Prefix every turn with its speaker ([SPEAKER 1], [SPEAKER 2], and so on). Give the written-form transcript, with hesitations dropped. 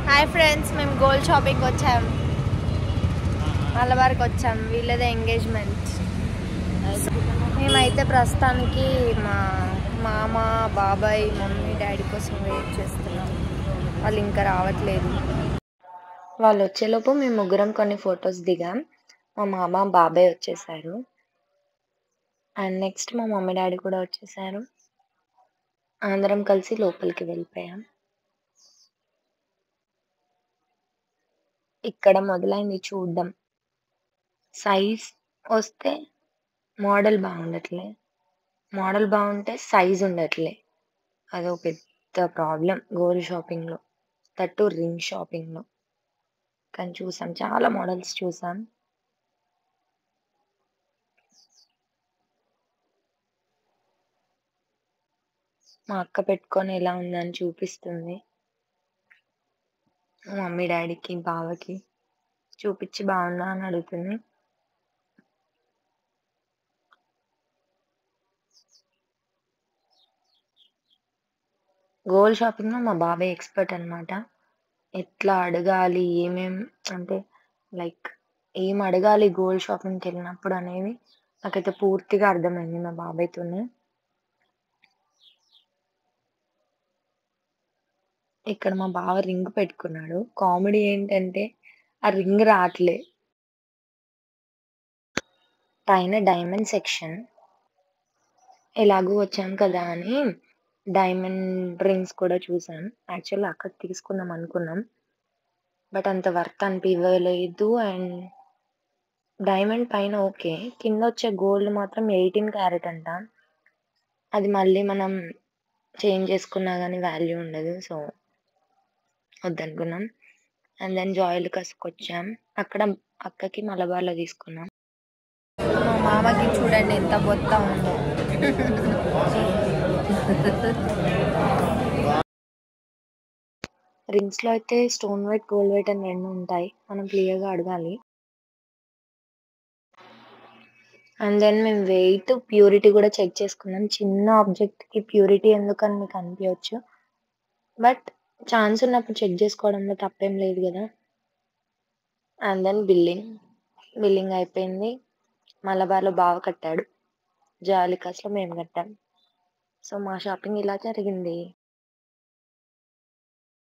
[SPEAKER 1] Hi friends, మేము gold shopping వచ్చాం. మలబార్కి వచ్చాం. వీళ్ళదే ఎంగేజ్మెంట్. మేమైతే ప్రస్తుతానికి మా మామ, బాబాయ్, మమ్మీ, డాడీ కోసం వెయిట్ చేస్తున్నాం. వాళ్ళు ఇంకా రావట్లేదు. వాళ్ళు వచ్చేలోపు మేము ముగ్గురం కొన్ని ఫొటోస్ దిగాం. మా మామ, బాబాయ్ వచ్చేసారు. అండ్ నెక్స్ట్ మా మమ్మీ, డాడీ కూడా వచ్చేసారు. అందరం కలిసి లోపలికి వెళ్ళిపోయాం. ఇక్కడ మొదలైంది చూడ్డం. సైజ్ వస్తే మోడల్ బాగుండట్లే, మోడల్ బాగుంటే సైజ్ ఉండట్లే. అదో పెద్ద ప్రాబ్లం గోల్డ్ షాపింగ్లో, దట్టు రింగ్ షాపింగ్లో. కానీ చూసాం, చాలా మోడల్స్ చూసాం. మా అక్క పెట్టుకొని ఎలా ఉందని చూపిస్తుంది. మమ్మీ, డాడీకి, బావకి చూపించి బాగుందా అని అడుగుతుంది. గోల్డ్ షాపింగ్లో మా బాబాయ్ ఎక్స్పర్ట్ అనమాట. ఎట్లా అడగాలి, అంటే లైక్ ఏం అడగాలి గోల్డ్ షాపింగ్కి వెళ్ళినప్పుడు అనేది నాకైతే పూర్తిగా అర్థమైంది మా బాబాయ్తోనే. ఇక్కడ మా బావ రింగ్ పెట్టుకున్నాడు. కామెడీ ఏంటంటే ఆ రింగ్ రావట్లే. పైన డైమండ్ సెక్షన్, ఎలాగూ వచ్చాం కదా అని డైమండ్ రింగ్స్ కూడా చూసాం. యాక్చువల్లీ అక్కడ తీసుకుందాం అనుకున్నాం, బట్ అంత వర్త్ అనిపించలేదు. అండ్ డైమండ్ పైన ఓకే, కింద వచ్చే గోల్డ్ మాత్రం 18 క్యారెట్ అంట. అది మళ్ళీ మనం చేంజ్ చేసుకున్నా కానీ వాల్యూ ఉండదు, సో వద్దనుకున్నాం. అండ్ దెన్ జాయిలుకాస్కి వచ్చాం. అక్కడ అక్కకి మలబార్లో తీసుకున్నాం. మా మామకి చూడండి ఎంత బొత్త ఉందో. రింగ్స్లో అయితే స్టోన్ వెయిట్, గోల్డ్ వెయిట్ అని రెండు ఉంటాయి. మనం క్లియర్గా అడగాలి. అండ్ దెన్ మేము వెయిట్, ప్యూరిటీ కూడా చెక్ చేసుకున్నాం. చిన్న ఆబ్జెక్ట్కి ప్యూరిటీ ఎందుకని మీకు అనిపించవచ్చు, బట్ ఛాన్స్ ఉన్నప్పుడు చెక్ చేసుకోవడంలో తప్పేం లేదు కదా. అండ్ దెన్ బిల్లింగ్ అయిపోయింది. మలబార్లో బావ కట్టాడు, జాలికాస్లో మేము కట్టాం. సో మా షాపింగ్ ఇలా జరిగింది.